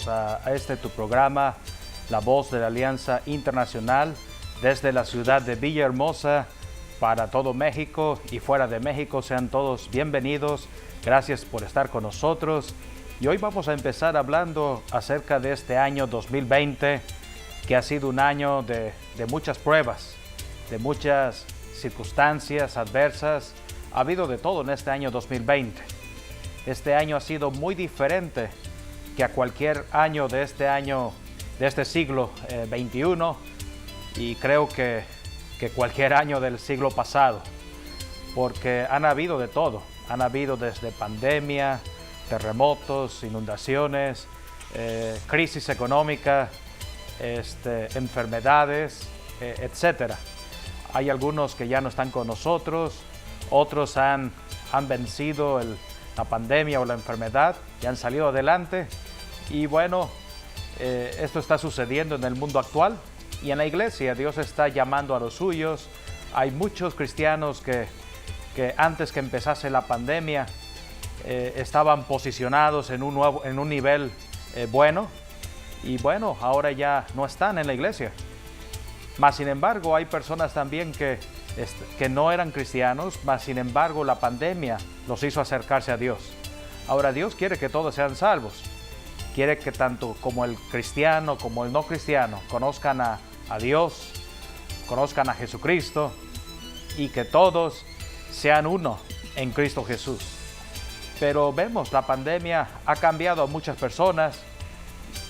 bienvenidos a este tu programa, La Voz de la Alianza Internacional, desde la ciudad de Villahermosa para todo México y fuera de México. Sean todos bienvenidos. Gracias por estar con nosotros. Y hoy vamos a empezar hablando acerca de este año 2020, que ha sido un año de muchas pruebas, de muchas circunstancias adversas. Ha habido de todo en este año 2020. Este año ha sido muy diferente que a cualquier año de este siglo XXI, y creo que cualquier año del siglo pasado, porque han habido de todo. Han habido desde pandemia, terremotos, inundaciones, crisis económica, enfermedades, etcétera. Hay algunos que ya no están con nosotros, otros han vencido la pandemia o la enfermedad y han salido adelante. Y bueno, esto está sucediendo en el mundo actual y en la iglesia. Dios está llamando a los suyos. Hay muchos cristianos que antes que empezase la pandemia estaban posicionados en un nivel bueno, y bueno, ahora ya no están en la iglesia. Mas sin embargo hay personas también que no eran cristianos, mas sin embargo la pandemia los hizo acercarse a Dios. Ahora Dios quiere que todos sean salvos. Quiere que tanto como el cristiano como el no cristiano conozcan a Dios, conozcan a Jesucristo, y que todos sean uno en Cristo Jesús. Pero vemos, la pandemia ha cambiado a muchas personas,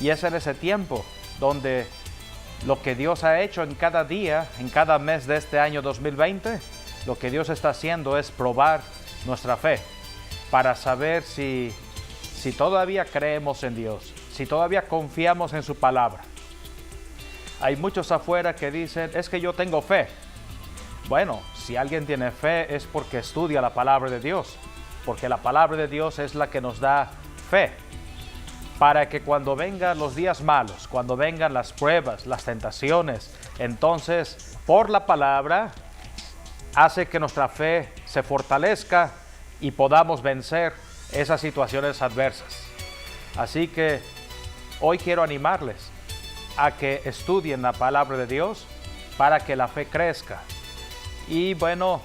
y es en ese tiempo donde lo que Dios ha hecho en cada día, en cada mes de este año 2020, lo que Dios está haciendo es probar nuestra fe para saber si todavía creemos en Dios, si todavía confiamos en su palabra. Hay muchos afuera que dicen, es que yo tengo fe. Bueno, si alguien tiene fe es porque estudia la palabra de Dios, porque la palabra de Dios es la que nos da fe, para que cuando vengan los días malos, cuando vengan las pruebas, las tentaciones, entonces por la palabra hace que nuestra fe se fortalezca y podamos vencer esas situaciones adversas. Así que hoy quiero animarles a que estudien la palabra de Dios para que la fe crezca. Y bueno,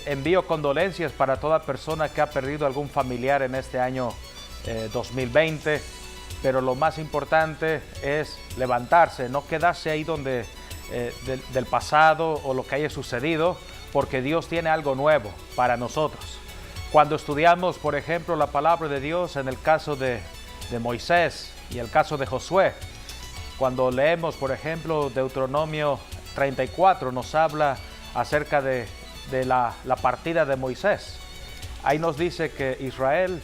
envío condolencias para toda persona que ha perdido algún familiar en este año 2020, pero lo más importante es levantarse, no quedarse ahí donde del pasado o lo que haya sucedido, porque Dios tiene algo nuevo para nosotros. Cuando estudiamos, por ejemplo, la palabra de Dios en el caso de Moisés y el caso de Josué, cuando leemos, por ejemplo, Deuteronomio 34, nos habla acerca de la partida de Moisés. Ahí nos dice que Israel,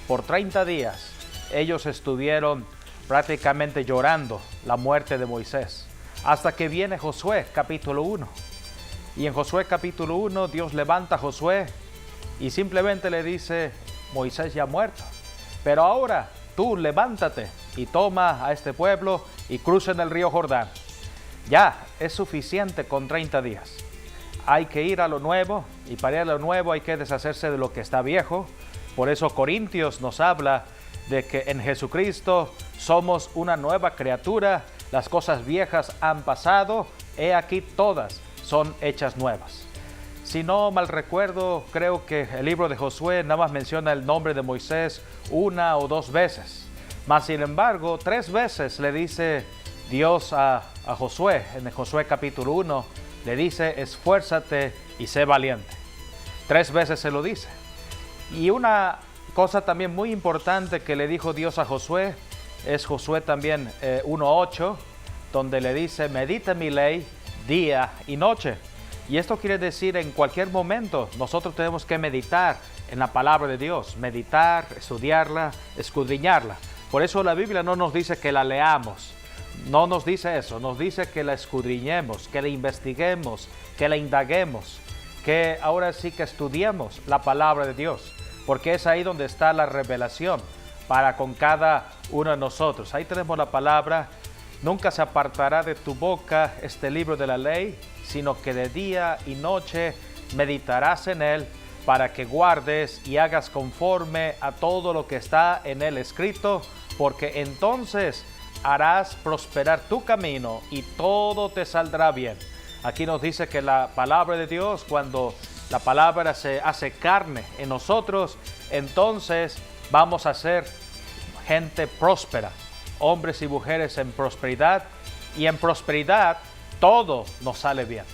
por 30 días, ellos estuvieron prácticamente llorando la muerte de Moisés, hasta que viene Josué capítulo 1. Y en Josué capítulo 1, Dios levanta a Josué y simplemente le dice, Moisés ya ha muerto, pero ahora tú levántate y toma a este pueblo y crucen el río Jordán. Ya es suficiente con 30 días. Hay que ir a lo nuevo, y para ir a lo nuevo hay que deshacerse de lo que está viejo. Por eso Corintios nos habla de que en Jesucristo somos una nueva criatura. Las cosas viejas han pasado, he aquí todas son hechas nuevas. Si no mal recuerdo, creo que el libro de Josué nada más menciona el nombre de Moisés una o dos veces. Mas sin embargo, 3 veces le dice Dios a Josué. En Josué capítulo 1 le dice, esfuérzate y sé valiente. 3 veces se lo dice. Y una cosa también muy importante que le dijo Dios a Josué es Josué también 1:8, donde le dice, medita mi ley día y noche. Y esto quiere decir, en cualquier momento nosotros tenemos que meditar en la palabra de Dios, meditar, estudiarla, escudriñarla. Por eso la Biblia no nos dice que la leamos, no nos dice eso, nos dice que la escudriñemos, que la investiguemos, que la indaguemos, que ahora sí que estudiemos la palabra de Dios, porque es ahí donde está la revelación para con cada uno de nosotros. Ahí tenemos la palabra. Nunca se apartará de tu boca este libro de la ley, sino que de día y noche meditarás en él, para que guardes y hagas conforme a todo lo que está en él escrito, porque entonces harás prosperar tu camino y todo te saldrá bien. Aquí nos dice que la palabra de Dios, cuando la palabra se hace carne en nosotros, entonces vamos a ser gente próspera, hombres y mujeres en prosperidad, y en prosperidad todo nos sale bien.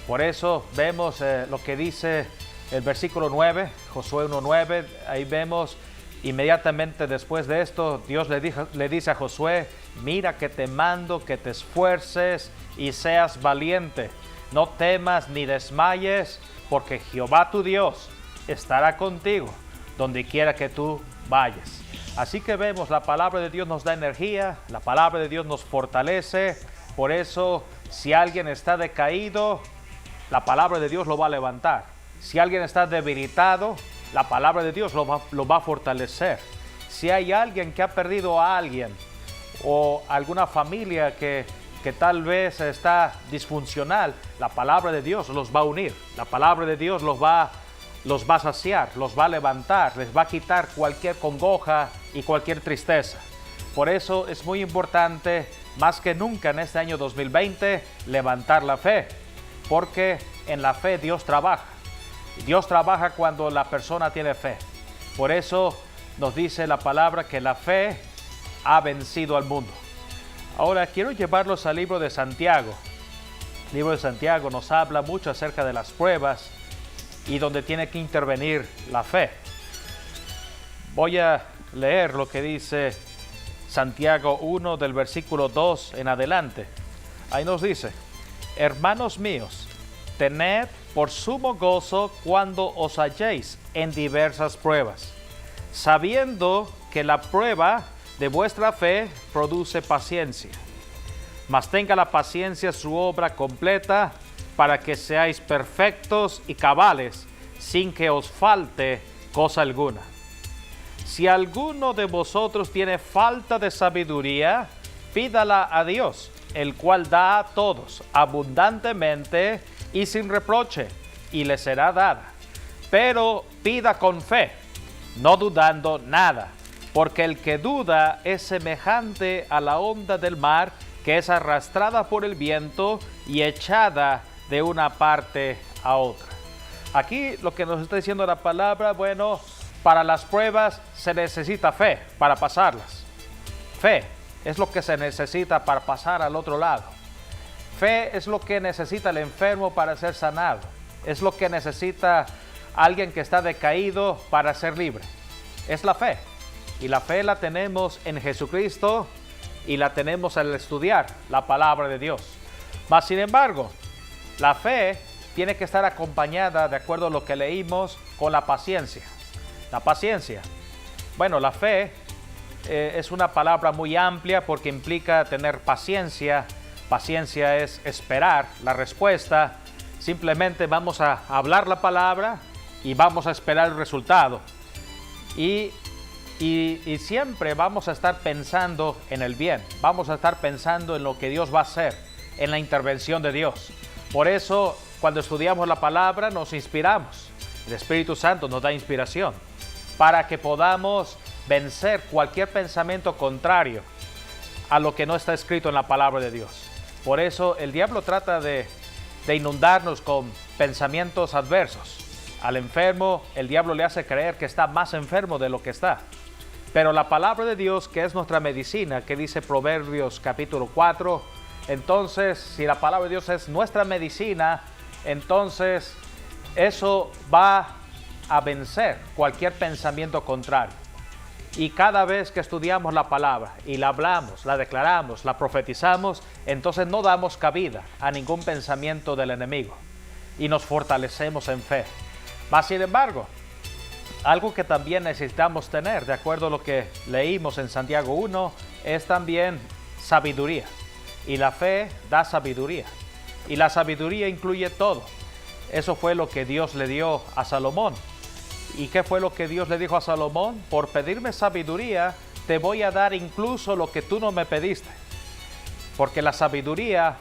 Por eso vemos lo que dice el versículo 9, Josué 1:9, ahí vemos inmediatamente después de esto, Dios le dice a Josué: mira que te mando que te esfuerces y seas valiente, no temas ni desmayes, porque Jehová tu Dios estará contigo donde quiera que tú vayas. Así que vemos, la palabra de Dios nos da energía, la palabra de Dios nos fortalece. Por eso, si alguien está decaído, la palabra de Dios lo va a levantar. Si alguien está debilitado, la palabra de Dios lo va a fortalecer. Si hay alguien que ha perdido a alguien, o alguna familia que tal vez está disfuncional, la palabra de Dios los va a unir. La palabra de Dios los va a saciar, los va a levantar, les va a quitar cualquier congoja y cualquier tristeza. Por eso es muy importante, más que nunca en este año 2020, levantar la fe, porque en la fe Dios trabaja. Dios trabaja cuando la persona tiene fe. Por eso nos dice la palabra que la fe ha vencido al mundo. Ahora quiero llevarlos al libro de Santiago. El libro de Santiago nos habla mucho acerca de las pruebas y donde tiene que intervenir la fe. Voy a leer lo que dice Santiago 1 del versículo 2 en adelante. Ahí nos dice: hermanos míos, tened por sumo gozo cuando os halléis en diversas pruebas, sabiendo que la prueba de vuestra fe produce paciencia. Mas tenga la paciencia su obra completa, para que seáis perfectos y cabales, sin que os falte cosa alguna. Si alguno de vosotros tiene falta de sabiduría, pídala a Dios, el cual da a todos abundantemente y sin reproche, y le será dada. Pero pida con fe, no dudando nada, porque el que duda es semejante a la onda del mar, que es arrastrada por el viento y echada de una parte a otra. Aquí lo que nos está diciendo la palabra, bueno, para las pruebas se necesita fe para pasarlas. Fe es lo que se necesita para pasar al otro lado. Fe es lo que necesita el enfermo para ser sanado. Es lo que necesita alguien que está decaído para ser libre. Es la fe. Y la fe la tenemos en Jesucristo y la tenemos al estudiar la palabra de Dios. Mas sin embargo, la fe tiene que estar acompañada, de acuerdo a lo que leímos, con la paciencia. La paciencia. Bueno, la fe es una palabra muy amplia porque implica tener paciencia. Paciencia es esperar la respuesta. Simplemente vamos a hablar la palabra y vamos a esperar el resultado. Y siempre vamos a estar pensando en el bien. Vamos a estar pensando en lo que Dios va a hacer, en la intervención de Dios. Por eso, cuando estudiamos la palabra, nos inspiramos. El Espíritu Santo nos da inspiración para que podamos vencer cualquier pensamiento contrario a lo que no está escrito en la palabra de Dios. Por eso el diablo trata de inundarnos con pensamientos adversos. Al enfermo, el diablo le hace creer que está más enfermo de lo que está. Pero la palabra de Dios, que es nuestra medicina, que dice Proverbios capítulo 4, entonces, si la palabra de Dios es nuestra medicina, entonces eso va a vencer cualquier pensamiento contrario. Y cada vez que estudiamos la palabra y la hablamos, la declaramos, la profetizamos, entonces no damos cabida a ningún pensamiento del enemigo y nos fortalecemos en fe. Mas sin embargo, algo que también necesitamos tener, de acuerdo a lo que leímos en Santiago 1, es también sabiduría. Y la fe da sabiduría. Y la sabiduría incluye todo. Eso fue lo que Dios le dio a Salomón. ¿Y qué fue lo que Dios le dijo a Salomón? Por pedirme sabiduría, te voy a dar incluso lo que tú no me pediste. Porque la sabiduría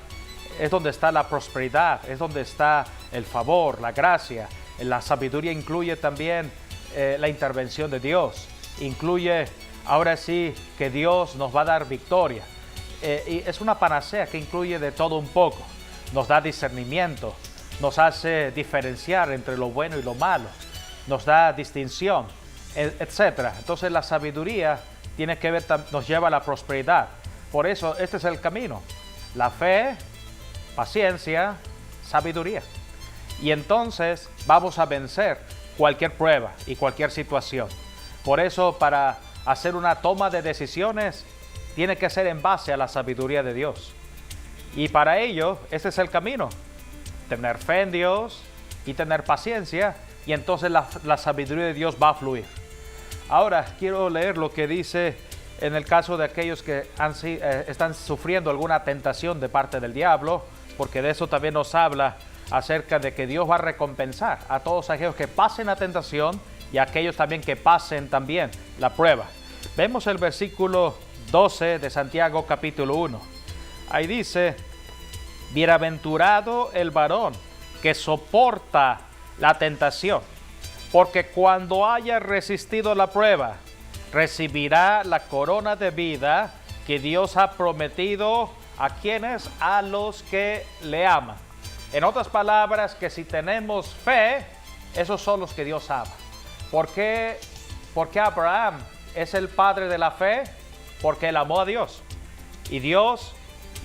es donde está la prosperidad, es donde está el favor, la gracia. La sabiduría incluye también la intervención de Dios. Incluye ahora sí que Dios nos va a dar victoria. Y es una panacea que incluye de todo un poco. Nos da discernimiento, nos hace diferenciar entre lo bueno y lo malo, nos da distinción, etc. Entonces la sabiduría tiene que ver, nos lleva a la prosperidad. Por eso este es el camino: la fe, paciencia, sabiduría. Y entonces vamos a vencer cualquier prueba y cualquier situación. Por eso, para hacer una toma de decisiones, tiene que ser en base a la sabiduría de Dios. Y para ello, ese es el camino: tener fe en Dios y tener paciencia, y entonces la sabiduría de Dios va a fluir. Ahora quiero leer lo que dice en el caso de aquellos que están sufriendo alguna tentación de parte del diablo, porque de eso también nos habla, acerca de que Dios va a recompensar a todos aquellos que pasen la tentación y a aquellos también que pasen también la prueba. Vemos el versículo 12 de Santiago capítulo 1. Ahí dice: bienaventurado el varón que soporta la tentación, porque cuando haya resistido la prueba, recibirá la corona de vida que Dios ha prometido a quienes, a los que le aman. En otras palabras, que si tenemos fe, esos son los que Dios ama. ¿Por qué Abraham es el padre de la fe? Porque él amó a Dios. Y Dios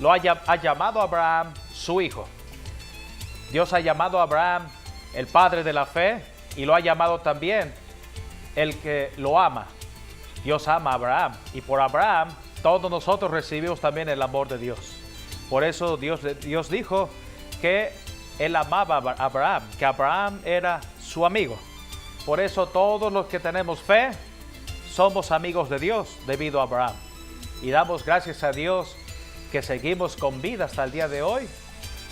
ha llamado a Abraham su hijo. Dios ha llamado a Abraham el padre de la fe, y lo ha llamado también el que lo ama. Dios ama a Abraham, y por Abraham todos nosotros recibimos también el amor de Dios. Por eso Dios dijo que él amaba a Abraham, que Abraham era su amigo. Por eso todos los que tenemos fe somos amigos de Dios debido a Abraham. Y damos gracias a Dios que seguimos con vida hasta el día de hoy.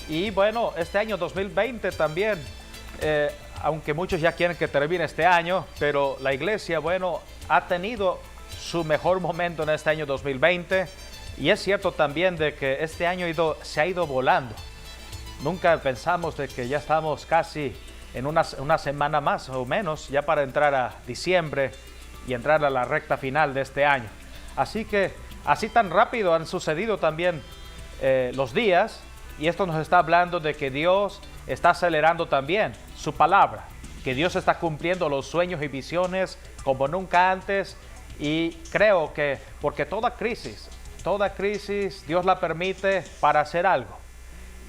Y bueno, este año 2020 también, aunque muchos ya quieren que termine este año, pero la iglesia, bueno, ha tenido su mejor momento en este año 2020. Y es cierto también de que este año se ha ido volando. Nunca pensamos de que ya estamos casi en una semana más o menos, ya para entrar a diciembre y entrar a la recta final de este año. Así que así tan rápido han sucedido también los días, y esto nos está hablando de que Dios está acelerando también su palabra, que Dios está cumpliendo los sueños y visiones como nunca antes. Y creo que porque toda crisis Dios la permite para hacer algo.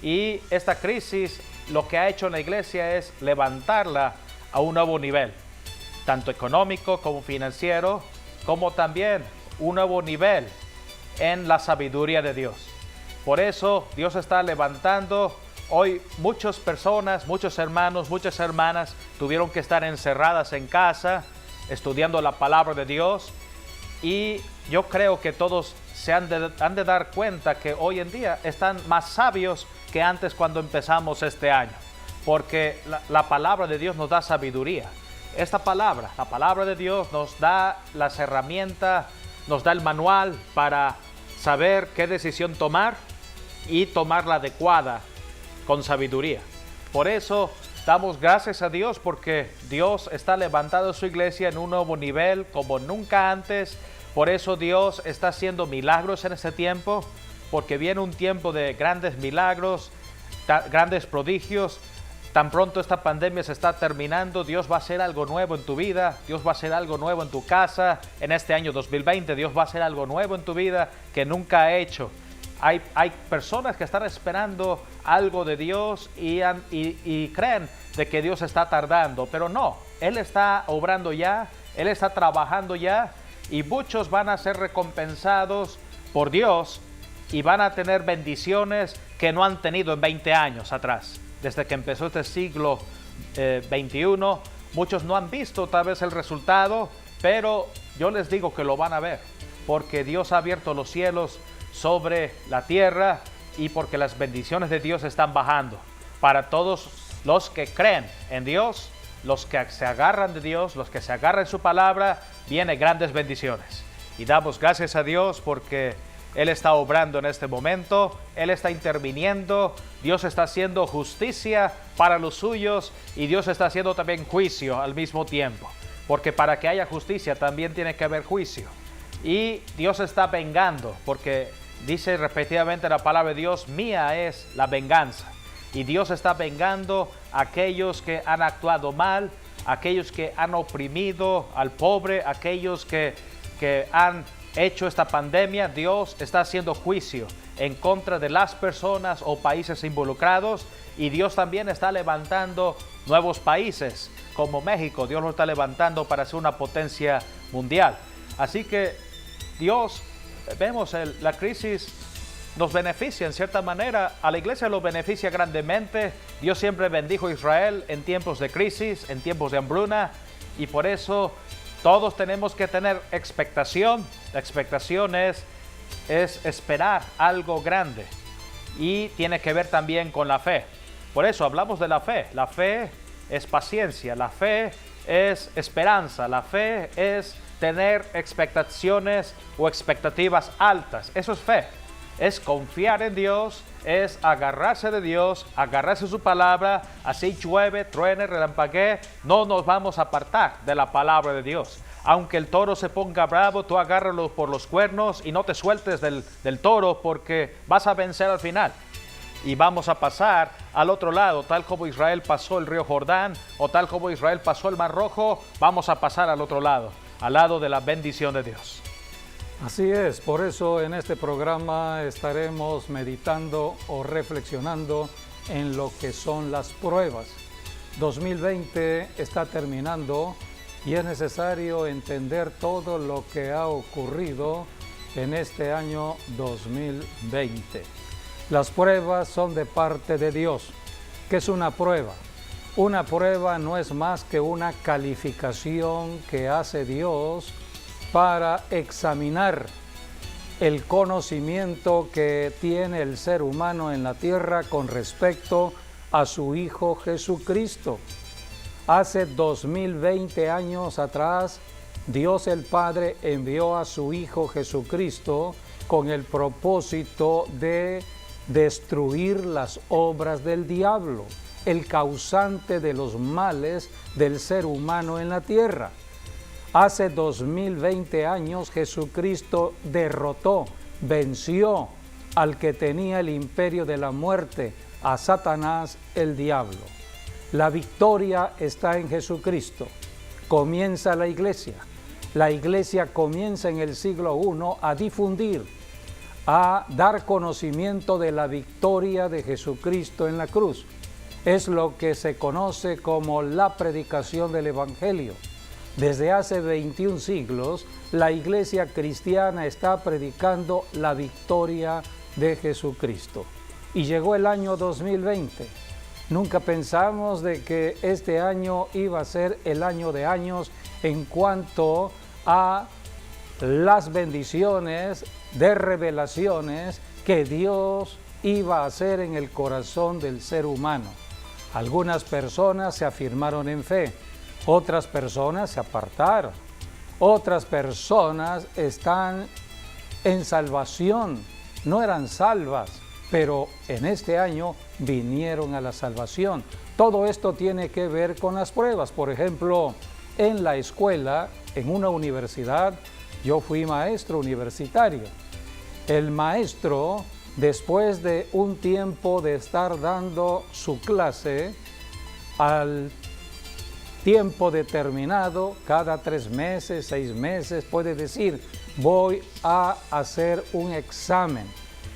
Y esta crisis lo que ha hecho en la iglesia es levantarla a un nuevo nivel, tanto económico como financiero, como también un nuevo nivel en la sabiduría de Dios. Por eso Dios está levantando. Hoy muchas personas, muchos hermanos, muchas hermanas tuvieron que estar encerradas en casa, estudiando la palabra de Dios. Y yo creo que todos se han de dar cuenta que hoy en día están más sabios que antes cuando empezamos este año, porque la palabra de Dios nos da sabiduría. Esta palabra, la palabra de Dios, nos da las herramientas, nos da el manual para saber qué decisión tomar y tomar la adecuada con sabiduría. Por eso damos gracias a Dios, porque Dios está levantando su iglesia en un nuevo nivel como nunca antes. Por eso Dios está haciendo milagros en este tiempo, porque viene un tiempo de grandes milagros, grandes prodigios. Tan pronto esta pandemia se está terminando, Dios va a hacer algo nuevo en tu vida, Dios va a hacer algo nuevo en tu casa. En este año 2020 Dios va a hacer algo nuevo en tu vida que nunca ha hecho. Hay personas que están esperando algo de Dios y creen de que Dios está tardando, pero no, Él está obrando ya, Él está trabajando ya, y muchos van a ser recompensados por Dios y van a tener bendiciones que no han tenido en 20 años atrás. Desde que empezó este siglo XXI, muchos no han visto tal vez el resultado, pero yo les digo que lo van a ver, porque Dios ha abierto los cielos sobre la tierra y porque las bendiciones de Dios están bajando para todos los que creen en Dios, los que se agarran de Dios, los que se agarran de su palabra. Vienen grandes bendiciones, y damos gracias a Dios porque Él está obrando en este momento, Él está interviniendo, Dios está haciendo justicia para los suyos, y Dios está haciendo también juicio al mismo tiempo, porque para que haya justicia también tiene que haber juicio. Y Dios está vengando, porque dice repetidamente la palabra de Dios, mía es la venganza. Y Dios está vengando a aquellos que han actuado mal, aquellos que han oprimido al pobre, aquellos que han hecho esta pandemia. Dios está haciendo juicio en contra de las personas o países involucrados, y Dios también está levantando nuevos países como México. Dios lo está levantando para ser una potencia mundial. Así que Dios, vemos la crisis nos beneficia en cierta manera, a la iglesia lo beneficia grandemente. Dios siempre bendijo a Israel en tiempos de crisis, en tiempos de hambruna, y por eso todos tenemos que tener expectación. La expectación es esperar algo grande, y tiene que ver también con la fe. Por eso hablamos de la fe. La fe es paciencia, la fe es esperanza, la fe es tener expectaciones o expectativas altas. Eso es fe. Es confiar en Dios, es agarrarse de Dios, agarrarse de su palabra. Así llueve, truene, relampaguee, no nos vamos a apartar de la palabra de Dios. Aunque el toro se ponga bravo, tú agárralo por los cuernos y no te sueltes del toro, porque vas a vencer al final. Y vamos a pasar al otro lado, tal como Israel pasó el río Jordán, o tal como Israel pasó el Mar Rojo, vamos a pasar al otro lado, al lado de la bendición de Dios. Así es, por eso en este programa estaremos meditando o reflexionando en lo que son las pruebas. 2020 está terminando y es necesario entender todo lo que ha ocurrido en este año 2020. Las pruebas son de parte de Dios. ¿Qué es una prueba? Una prueba no es más que una calificación que hace Dios para examinar el conocimiento que tiene el ser humano en la tierra con respecto a su Hijo Jesucristo. Hace 2020 años atrás, Dios el Padre envió a su Hijo Jesucristo con el propósito de destruir las obras del diablo, el causante de los males del ser humano en la tierra. Hace 2020 años Jesucristo derrotó, venció al que tenía el imperio de la muerte, a Satanás, el diablo. La victoria está en Jesucristo. Comienza la iglesia. La iglesia comienza en el siglo I a difundir, a dar conocimiento de la victoria de Jesucristo en la cruz. Es lo que se conoce como la predicación del Evangelio. Desde hace 21 siglos, la iglesia cristiana está predicando la victoria de Jesucristo. Y llegó el año 2020. Nunca pensamos de que este año iba a ser el año de años en cuanto a las bendiciones de revelaciones que Dios iba a hacer en el corazón del ser humano. Algunas personas se afirmaron en fe. Otras personas se apartaron. Otras personas están en salvación. No eran salvas, pero en este año vinieron a la salvación. Todo esto tiene que ver con las pruebas. Por ejemplo, en la escuela, en una universidad, yo fui maestro universitario. El maestro, después de un tiempo de estar dando su clase, al tiempo determinado, cada 3 meses, 6 meses, puede decir, voy a hacer un examen.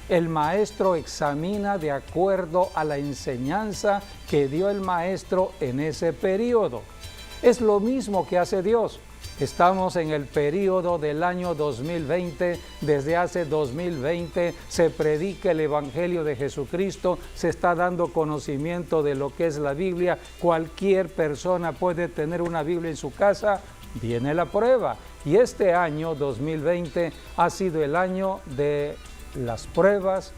El maestro examina de acuerdo a la enseñanza que dio el maestro en ese periodo. Es lo mismo que hace Dios. Estamos en el periodo del año 2020. Desde hace 2020 se predica el Evangelio de Jesucristo, se está dando conocimiento de lo que es la Biblia. Cualquier persona puede tener una Biblia en su casa. Viene la prueba. Y este año 2020 ha sido el año de las pruebas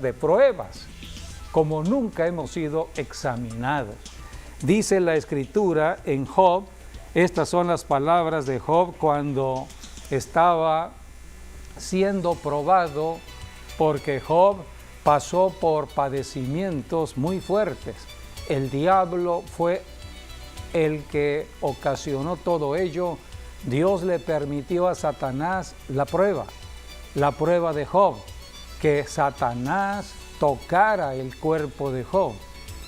de pruebas, como nunca hemos sido examinados. Dice la Escritura en Job, estas son las palabras de Job cuando estaba siendo probado, porque Job pasó por padecimientos muy fuertes. El diablo fue el que ocasionó todo ello, Dios le permitió a Satanás la prueba de Job, que Satanás tocara el cuerpo de Job.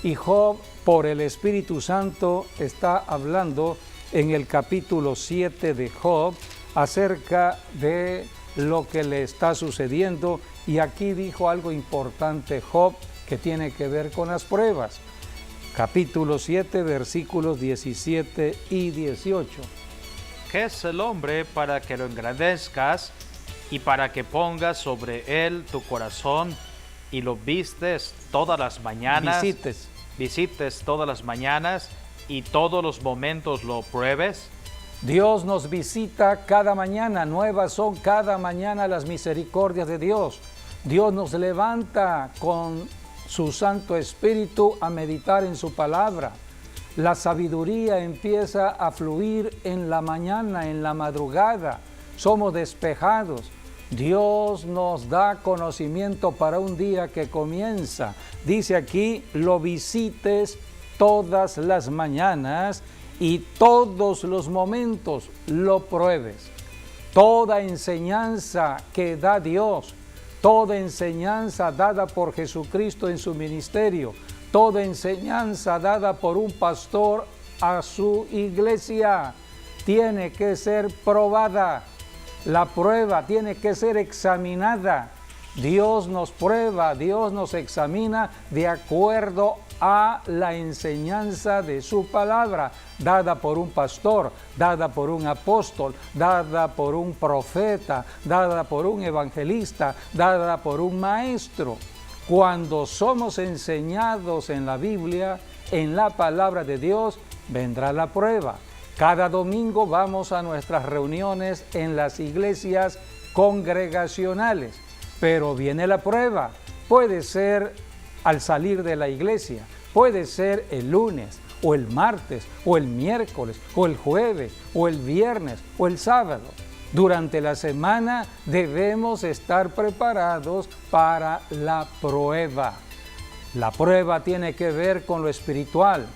Y Job, por el Espíritu Santo, está hablando en el capítulo 7 de Job acerca de lo que le está sucediendo. Y aquí dijo algo importante Job que tiene que ver con las pruebas. Capítulo 7, versículos 17 y 18. ¿Qué es el hombre para que lo engrandezcas y para que pongas sobre él tu corazón y lo vistes todas las mañanas? Visites todas las mañanas y todos los momentos lo pruebes. Dios nos visita cada mañana, nuevas son cada mañana las misericordias de Dios. Dios nos levanta con su Santo Espíritu a meditar en su palabra. La sabiduría empieza a fluir en la mañana, en la madrugada. Somos despejados. Dios nos da conocimiento para un día que comienza. Dice aquí, lo visites todas las mañanas y todos los momentos lo pruebes. Toda enseñanza que da Dios, toda enseñanza dada por Jesucristo en su ministerio, toda enseñanza dada por un pastor a su iglesia, tiene que ser probada. La prueba tiene que ser examinada. Dios nos prueba, Dios nos examina de acuerdo a la enseñanza de su palabra, dada por un pastor, dada por un apóstol, dada por un profeta, dada por un evangelista, dada por un maestro. Cuando somos enseñados en la Biblia, en la palabra de Dios, vendrá la prueba. Cada domingo vamos a nuestras reuniones en las iglesias congregacionales, pero viene la prueba. Puede ser al salir de la iglesia, puede ser el lunes, o el martes, o el miércoles, o el jueves, o el viernes, o el sábado. Durante la semana debemos estar preparados para la prueba. La prueba tiene que ver con lo espiritual,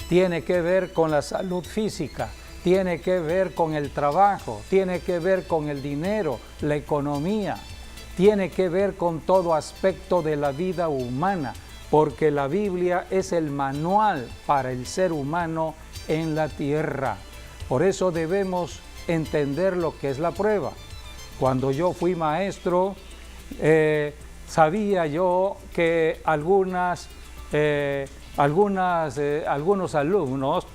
tiene que ver con la salud física, tiene que ver con el trabajo, tiene que ver con el dinero, la economía, tiene que ver con todo aspecto de la vida humana, porque la Biblia es el manual para el ser humano en la tierra. Por eso debemos entender lo que es la prueba. Cuando yo fui maestro, sabía yo que algunos alumnos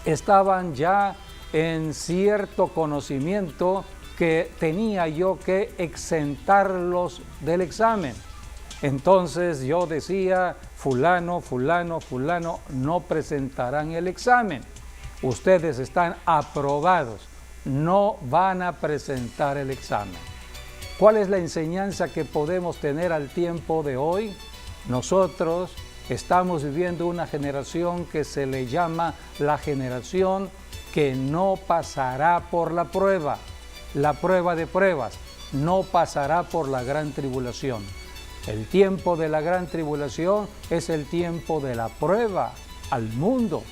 estaban ya en cierto conocimiento que tenía yo que exentarlos del examen. Entonces yo decía, fulano, no presentarán el examen. Ustedes están aprobados, no van a presentar el examen. ¿Cuál es la enseñanza que podemos tener al tiempo de hoy? Nosotros estamos viviendo una generación que se le llama la generación que no pasará por la prueba de pruebas, no pasará por la gran tribulación. El tiempo de la gran tribulación es el tiempo de la prueba al mundo,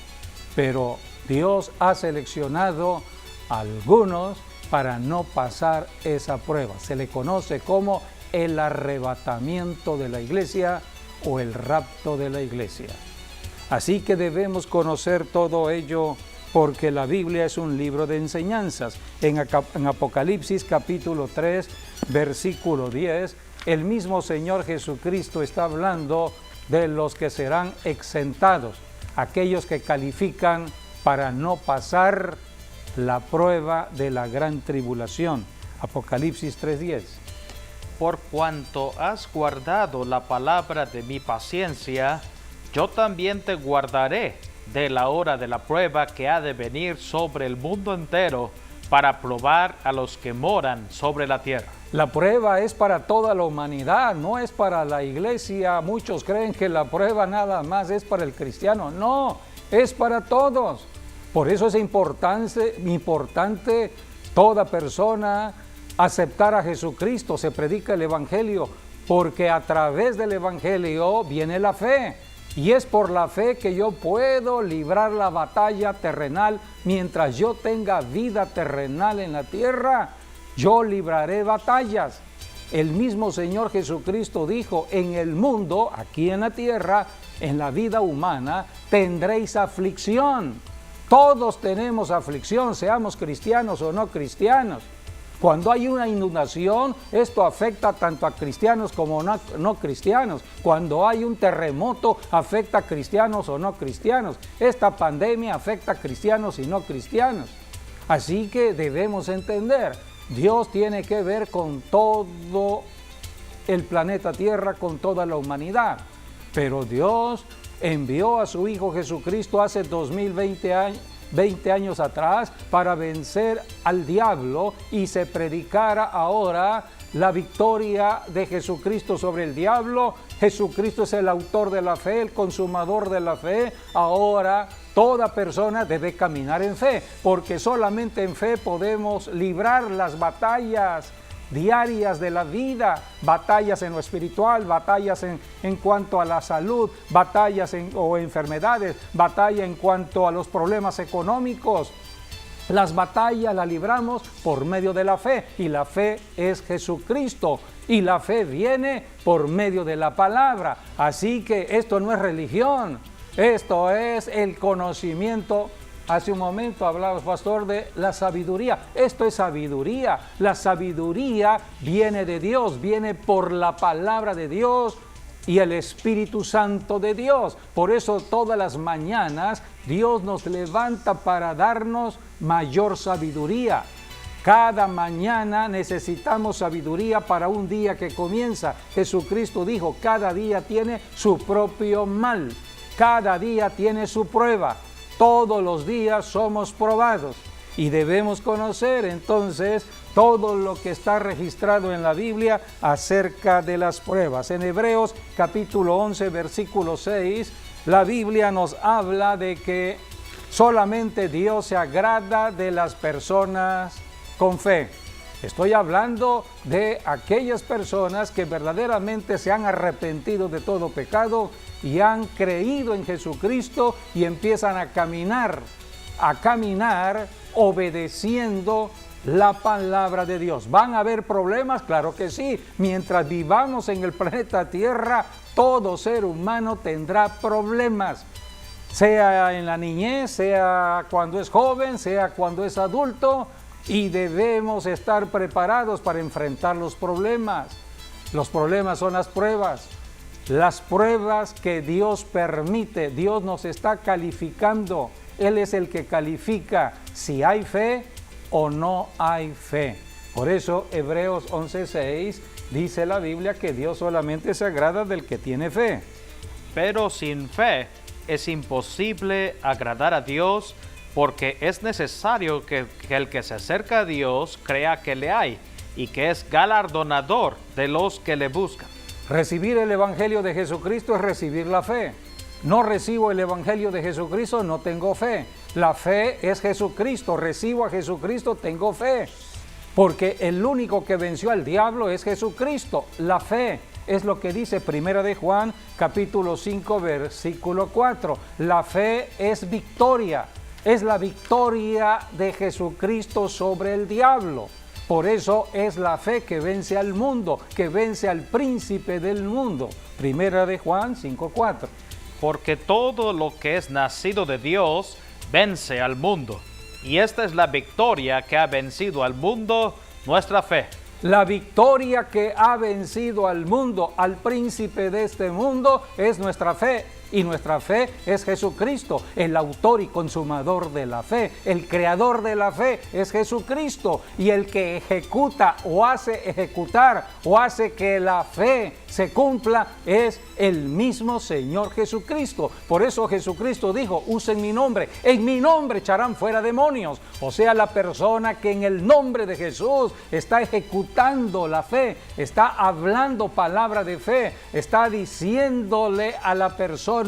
pero Dios ha seleccionado a algunos para no pasar esa prueba. Se le conoce como el arrebatamiento de la iglesia o el rapto de la iglesia. Así que debemos conocer todo ello porque la Biblia es un libro de enseñanzas. En Apocalipsis capítulo 3, versículo 10, el mismo Señor Jesucristo está hablando de los que serán exentados, aquellos que califican para no pasar la prueba de la gran tribulación. Apocalipsis 3:10. Por cuanto has guardado la palabra de mi paciencia, yo también te guardaré de la hora de la prueba que ha de venir sobre el mundo entero para probar a los que moran sobre la tierra. La prueba es para toda la humanidad, no es para la iglesia. Muchos creen que la prueba nada más es para el cristiano. No, es para todos. Por eso es importante toda persona aceptar a Jesucristo. Se predica el Evangelio porque a través del Evangelio viene la fe. Y es por la fe que yo puedo librar la batalla terrenal. Mientras yo tenga vida terrenal en la tierra, yo libraré batallas. El mismo Señor Jesucristo dijo, en el mundo, aquí en la tierra, en la vida humana, tendréis aflicción. Todos tenemos aflicción, seamos cristianos o no cristianos. Cuando hay una inundación, esto afecta tanto a cristianos como no cristianos. Cuando hay un terremoto, afecta a cristianos o no cristianos. Esta pandemia afecta a cristianos y no cristianos. Así que debemos entender, Dios tiene que ver con todo el planeta Tierra, con toda la humanidad. Pero Dios envió a su Hijo Jesucristo hace 20 años atrás para vencer al diablo y se predicara ahora la victoria de Jesucristo sobre el diablo. Jesucristo es el autor de la fe, el consumador de la fe. Ahora toda persona debe caminar en fe, porque solamente en fe podemos librar las batallas diarias de la vida, batallas en lo espiritual, batallas en cuanto a la salud, batallas o enfermedades, batalla en cuanto a los problemas económicos. Las batallas las libramos por medio de la fe, y la fe es Jesucristo, y la fe viene por medio de la palabra. Así que esto no es religión, esto es el conocimiento. Hace un momento hablaba, pastor, de la sabiduría. Esto es sabiduría. La sabiduría viene de Dios, viene por la palabra de Dios y el Espíritu Santo de Dios. Por eso todas las mañanas Dios nos levanta para darnos mayor sabiduría. Cada mañana necesitamos sabiduría para un día que comienza. Jesucristo dijo, cada día tiene su propio mal, cada día tiene su prueba. Todos los días somos probados y debemos conocer entonces todo lo que está registrado en la Biblia acerca de las pruebas. En Hebreos capítulo 11, versículo 6, la Biblia nos habla de que solamente Dios se agrada de las personas con fe. Estoy hablando de aquellas personas que verdaderamente se han arrepentido de todo pecado y han creído en Jesucristo y empiezan a caminar obedeciendo la palabra de Dios. ¿Van a haber problemas? Claro que sí. Mientras vivamos en el planeta Tierra, todo ser humano tendrá problemas. Sea en la niñez, sea cuando es joven, sea cuando es adulto, y debemos estar preparados para enfrentar los problemas. Los problemas son las pruebas que Dios permite. Dios nos está calificando. Él es el que califica si hay fe o no hay fe. Por eso Hebreos 11:6 dice la Biblia que Dios solamente se agrada del que tiene fe. Pero sin fe es imposible agradar a Dios, porque es necesario que el que se acerca a Dios crea que le hay y que es galardonador de los que le buscan. Recibir el Evangelio de Jesucristo es recibir la fe. No recibo el Evangelio de Jesucristo, no tengo fe. La fe es Jesucristo, recibo a Jesucristo, tengo fe. Porque el único que venció al diablo es Jesucristo. La fe es lo que dice Primera de Juan, capítulo 5, versículo 4. La fe es victoria. Es la victoria de Jesucristo sobre el diablo. Por eso es la fe que vence al mundo, que vence al príncipe del mundo. Primera de Juan 5:4. Porque todo lo que es nacido de Dios vence al mundo. Y esta es la victoria que ha vencido al mundo, nuestra fe. La victoria que ha vencido al mundo, al príncipe de este mundo, es nuestra fe. Y nuestra fe es Jesucristo, el autor y consumador de la fe. El creador de la fe es Jesucristo. Y el que ejecuta o hace ejecutar o hace que la fe se cumpla es el mismo Señor Jesucristo. Por eso Jesucristo dijo, usen mi nombre. En mi nombre echarán fuera demonios. O sea, la persona que en el nombre de Jesús está ejecutando la fe, está hablando palabra de fe, está diciéndole a la persona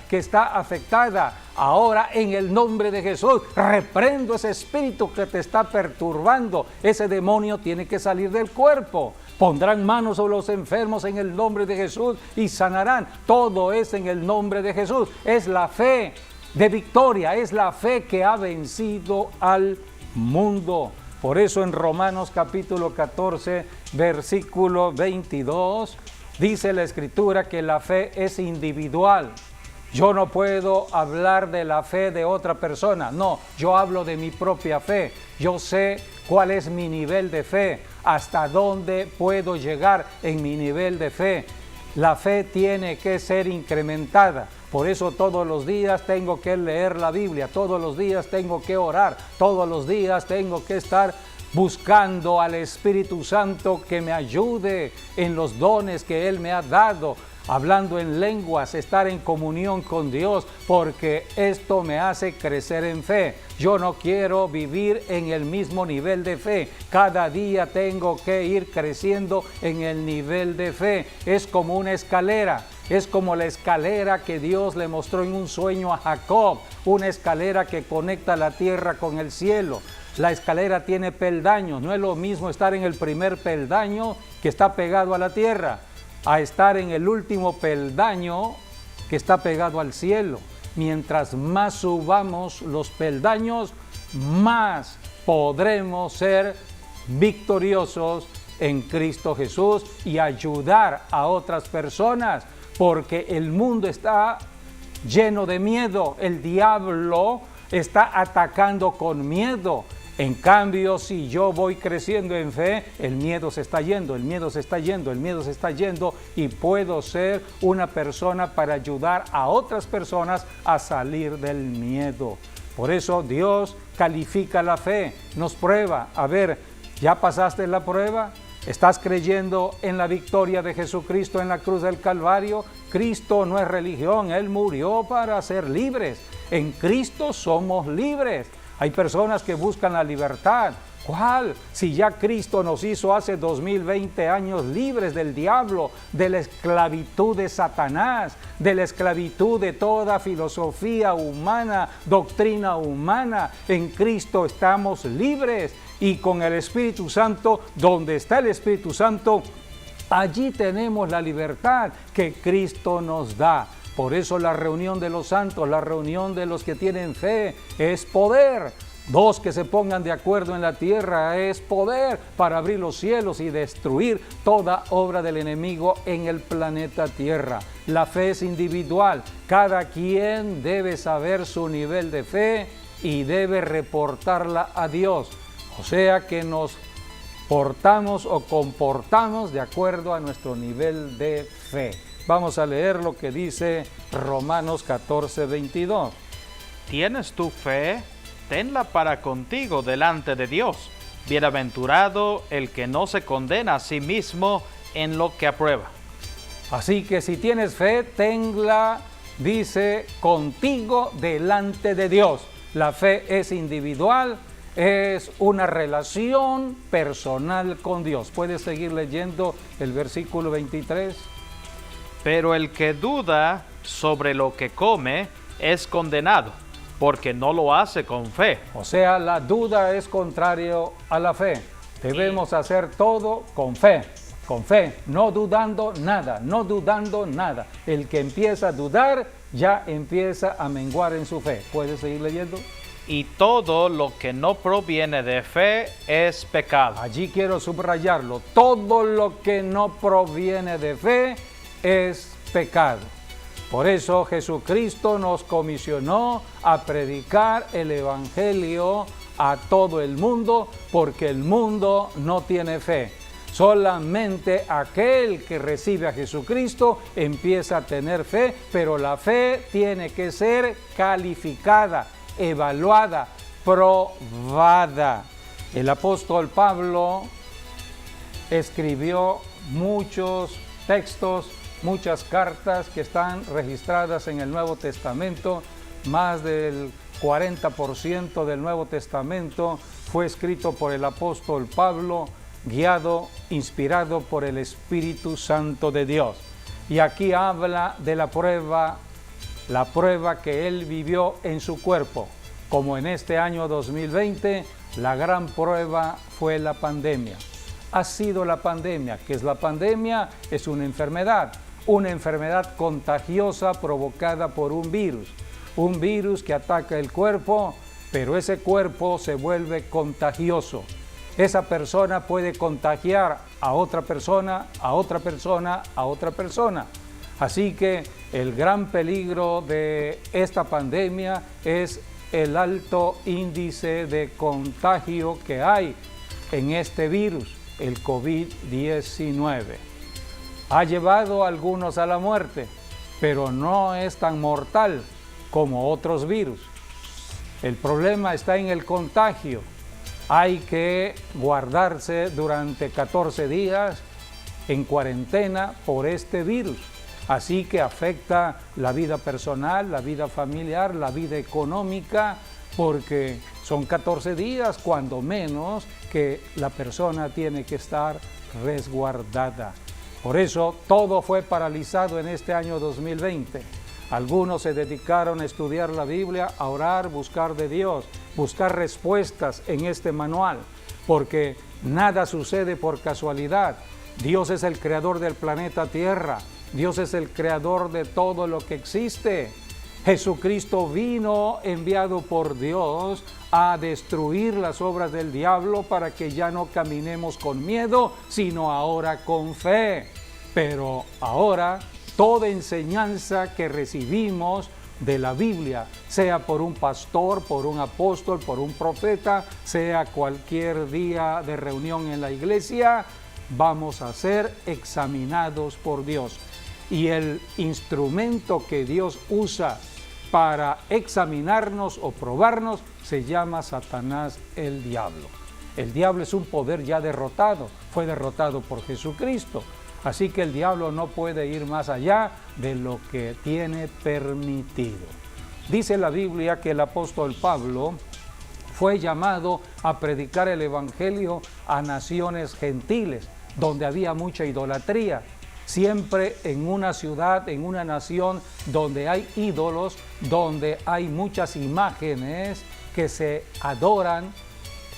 que está afectada, ahora en el nombre de Jesús, reprendo ese espíritu que te está perturbando, ese demonio tiene que salir del cuerpo. Pondrán manos sobre los enfermos en el nombre de Jesús y sanarán. Todo es en el nombre de Jesús. Es la fe de victoria, es la fe que ha vencido al mundo. Por eso en Romanos capítulo 14, versículo 22, dice la Escritura que la fe es individual. Yo no puedo hablar de la fe de otra persona, no, yo hablo de mi propia fe. Yo sé cuál es mi nivel de fe, hasta dónde puedo llegar en mi nivel de fe. La fe tiene que ser incrementada. Por eso todos los días tengo que leer la Biblia, todos los días tengo que orar, todos los días tengo que estar buscando al Espíritu Santo que me ayude en los dones que Él me ha dado, hablando en lenguas, estar en comunión con Dios, porque esto me hace crecer en fe. Yo no quiero vivir en el mismo nivel de fe. Cada día tengo que ir creciendo en el nivel de fe. Es como una escalera. Es como la escalera que Dios le mostró en un sueño a Jacob, una escalera que conecta la tierra con el cielo. La escalera tiene peldaños, no es lo mismo estar en el primer peldaño que está pegado a la tierra, a estar en el último peldaño que está pegado al cielo. Mientras más subamos los peldaños, más podremos ser victoriosos en Cristo Jesús y ayudar a otras personas. Porque el mundo está lleno de miedo, el diablo está atacando con miedo. En cambio, si yo voy creciendo en fe, el miedo se está yendo, el miedo se está yendo, el miedo se está yendo y puedo ser una persona para ayudar a otras personas a salir del miedo. Por eso Dios califica la fe, nos prueba. A ver, ¿ya pasaste la prueba? ¿Estás creyendo en la victoria de Jesucristo en la cruz del Calvario? Cristo no es religión, Él murió para ser libres. En Cristo somos libres. Hay personas que buscan la libertad. ¿Cuál? Si ya Cristo nos hizo hace 2020 años libres del diablo, de la esclavitud de Satanás, de la esclavitud de toda filosofía humana, doctrina humana. En Cristo estamos libres y con el Espíritu Santo, donde está el Espíritu Santo, allí tenemos la libertad que Cristo nos da. Por eso la reunión de los santos, la reunión de los que tienen fe es poder. Dos que se pongan de acuerdo en la tierra es poder para abrir los cielos y destruir toda obra del enemigo en el planeta Tierra. La fe es individual. Cada quien debe saber su nivel de fe y debe reportarla a Dios. O sea que nos portamos o comportamos de acuerdo a nuestro nivel de fe. Vamos a leer lo que dice Romanos 14, 22. ¿Tienes tu fe? Tenla para contigo delante de Dios. Bienaventurado el que no se condena a sí mismo en lo que aprueba. Así que si tienes fe, tenla, dice, contigo delante de Dios. La fe es individual, es una relación personal con Dios. Puedes seguir leyendo el versículo 23. Pero el que duda sobre lo que come es condenado, porque no lo hace con fe. O sea, la duda es contrario a la fe. Debemos hacer todo con fe, no dudando nada, no dudando nada. El que empieza a dudar ya empieza a menguar en su fe. ¿Puedes seguir leyendo? Y todo lo que no proviene de fe es pecado. Allí quiero subrayarlo. Todo lo que no proviene de fe es pecado. Por eso Jesucristo nos comisionó a predicar el Evangelio a todo el mundo, porque el mundo no tiene fe. Solamente aquel que recibe a Jesucristo empieza a tener fe, pero la fe tiene que ser calificada, evaluada, probada. El apóstol Pablo escribió muchos textos, muchas cartas que están registradas en el Nuevo Testamento. Más del 40% del Nuevo Testamento fue escrito por el apóstol Pablo, guiado, inspirado por el Espíritu Santo de Dios. Y aquí habla de la prueba que él vivió en su cuerpo. Como en este año 2020, la gran prueba fue la pandemia. ha sido la pandemia. ¿Qué es la pandemia? Es una enfermedad contagiosa provocada por un virus que ataca el cuerpo, pero ese cuerpo se vuelve contagioso. Esa persona puede contagiar a otra persona, a otra persona, a otra persona. Así que el gran peligro de esta pandemia es el alto índice de contagio que hay en este virus, el COVID-19. Ha llevado a algunos a la muerte, pero no es tan mortal como otros virus. El problema está en el contagio. Hay que guardarse durante 14 días en cuarentena por este virus. Así que afecta la vida personal, la vida familiar, la vida económica, porque son 14 días, cuando menos, que la persona tiene que estar resguardada. Por eso todo fue paralizado en este año 2020. Algunos se dedicaron a estudiar la Biblia, a orar, buscar de Dios, buscar respuestas en este manual, porque nada sucede por casualidad. Dios es el creador del planeta Tierra. Dios es el creador de todo lo que existe. Jesucristo vino enviado por Dios a destruir las obras del diablo para que ya no caminemos con miedo, sino ahora con fe. Pero ahora toda enseñanza que recibimos de la Biblia, sea por un pastor, por un apóstol, por un profeta, sea cualquier día de reunión en la iglesia, vamos a ser examinados por Dios. Y el instrumento que Dios usa para examinarnos o probarnos se llama Satanás, el diablo. El diablo es un poder ya derrotado, fue derrotado por Jesucristo. Así que el diablo no puede ir más allá de lo que tiene permitido. Dice la Biblia que el apóstol Pablo fue llamado a predicar el evangelio a naciones gentiles, donde había mucha idolatría. Siempre en una ciudad, en una nación donde hay ídolos, donde hay muchas imágenes que se adoran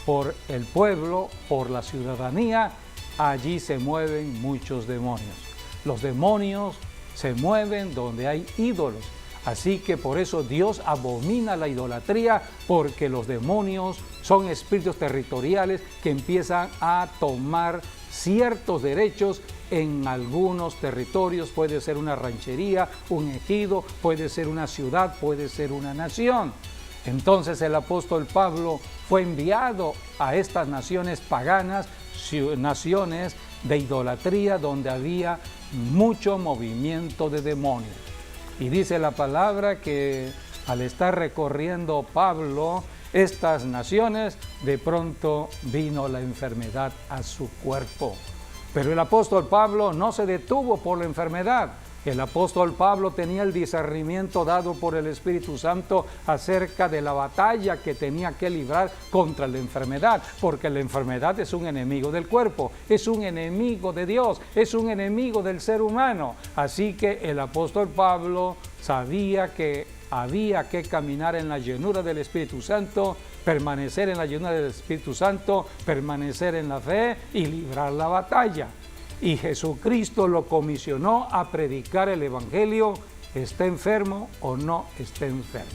por el pueblo, por la ciudadanía, allí se mueven muchos demonios. Los demonios se mueven donde hay ídolos. Así que por eso Dios abomina la idolatría, porque los demonios son espíritus territoriales que empiezan a tomar ciertos derechos en algunos territorios. Puede ser una ranchería, un ejido, puede ser una ciudad, puede ser una nación. Entonces el apóstol Pablo fue enviado a estas naciones paganas, naciones de idolatría, donde había mucho movimiento de demonios. Y dice la palabra que al estar recorriendo Pablo estas naciones, de pronto vino la enfermedad a su cuerpo. Pero el apóstol Pablo no se detuvo por la enfermedad. El apóstol Pablo tenía el discernimiento dado por el Espíritu Santo acerca de la batalla que tenía que librar contra la enfermedad, porque la enfermedad es un enemigo del cuerpo, es un enemigo de Dios, es un enemigo del ser humano. Así que el apóstol Pablo sabía que había que caminar en la llenura del Espíritu Santo, permanecer en la llenura del Espíritu Santo, permanecer en la fe y librar la batalla. Y Jesucristo lo comisionó a predicar el evangelio, esté enfermo o no esté enfermo.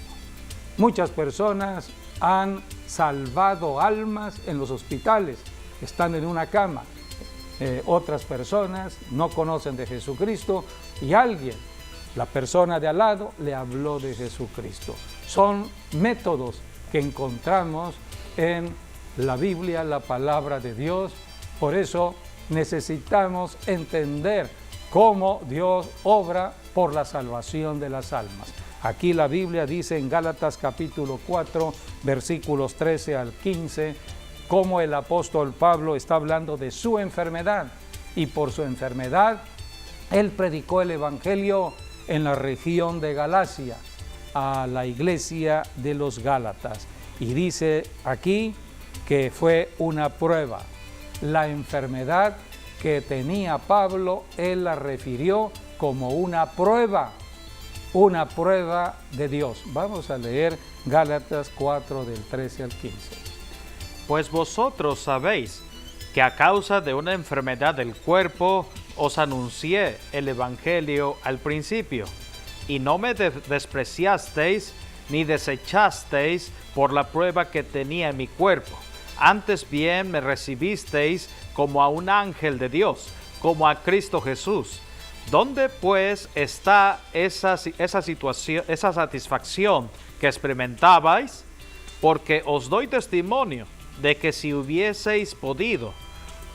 Muchas personas han salvado almas en los hospitales, están en una cama. Otras personas no conocen de Jesucristo y alguien, la persona de al lado, le habló de Jesucristo. Son métodos que encontramos en la Biblia, la palabra de Dios. Por eso necesitamos entender cómo Dios obra por la salvación de las almas. Aquí la Biblia dice en Gálatas capítulo 4, versículos 13 al 15, cómo el apóstol Pablo está hablando de su enfermedad, y por su enfermedad él predicó el evangelio en la región de Galacia a la iglesia de los Gálatas. Y dice aquí que fue una prueba. La enfermedad que tenía Pablo, él la refirió como una prueba de Dios. Vamos a leer Gálatas 4 del 13 al 15. Pues vosotros sabéis que a causa de una enfermedad del cuerpo os anuncié el Evangelio al principio, y no me despreciasteis ni desechasteis por la prueba que tenía en mi cuerpo. Antes bien me recibisteis como a un ángel de Dios, como a Cristo Jesús. ¿Dónde pues está esa satisfacción que experimentabais? Porque os doy testimonio de que si hubieseis podido,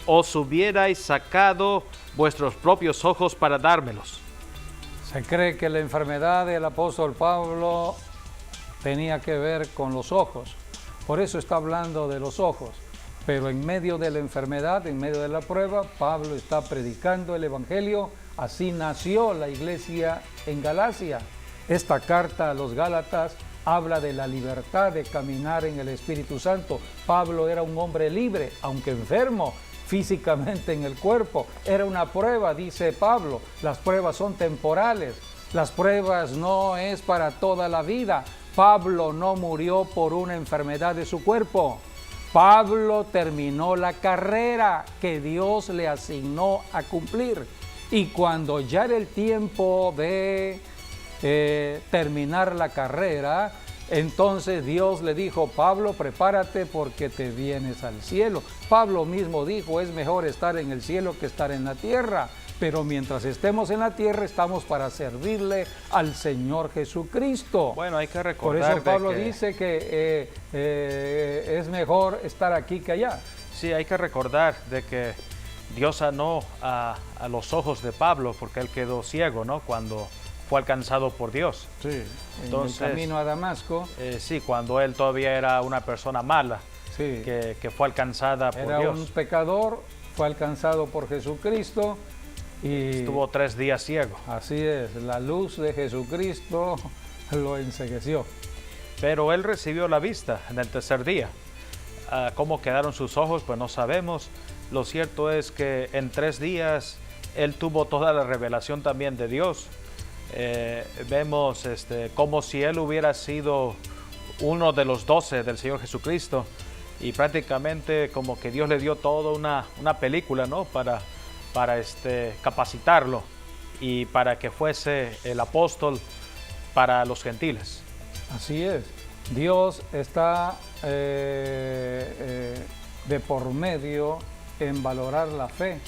os hubierais sacado vuestros propios ojos para dármelos. Se cree que la enfermedad del apóstol Pablo tenía que ver con los ojos. Por eso está hablando de los ojos. Pero en medio de la enfermedad, en medio de la prueba, Pablo está predicando el Evangelio. Así nació la iglesia en Galacia. Esta carta a los Gálatas habla de la libertad de caminar en el Espíritu Santo. Pablo era un hombre libre, aunque enfermo físicamente en el cuerpo. Era una prueba, dice Pablo. Las pruebas son temporales. Las pruebas no es para toda la vida. Pablo no murió por una enfermedad de su cuerpo. Pablo terminó la carrera que Dios le asignó a cumplir. Y cuando ya era el tiempo de terminar la carrera, entonces Dios le dijo: Pablo, prepárate porque te vienes al cielo. Pablo mismo dijo: es mejor estar en el cielo que estar en la tierra. Pero mientras estemos en la tierra, estamos para servirle al Señor Jesucristo. Bueno, hay que recordar. Por eso Pablo dice que es mejor estar aquí que allá. Sí, hay que recordar de que Dios sanó a los ojos de Pablo porque él quedó ciego, ¿no? Cuando fue alcanzado por Dios. Sí, entonces, en el camino a Damasco. Sí, cuando él todavía era una persona mala, sí, que fue alcanzada por Dios. Era un pecador, fue alcanzado por Jesucristo. Y estuvo 3 días ciego. Así es, la luz de Jesucristo lo encegueció. Pero él recibió la vista en el tercer día. ¿Cómo quedaron sus ojos? Pues no sabemos. Lo cierto es que en 3 días él tuvo toda la revelación también de Dios. Vemos como si él hubiera sido uno de los 12 del Señor Jesucristo, y prácticamente como que Dios le dio toda una película, ¿no? para capacitarlo y para que fuese el apóstol para los gentiles. Así es. Dios está de por medio en valorar la fe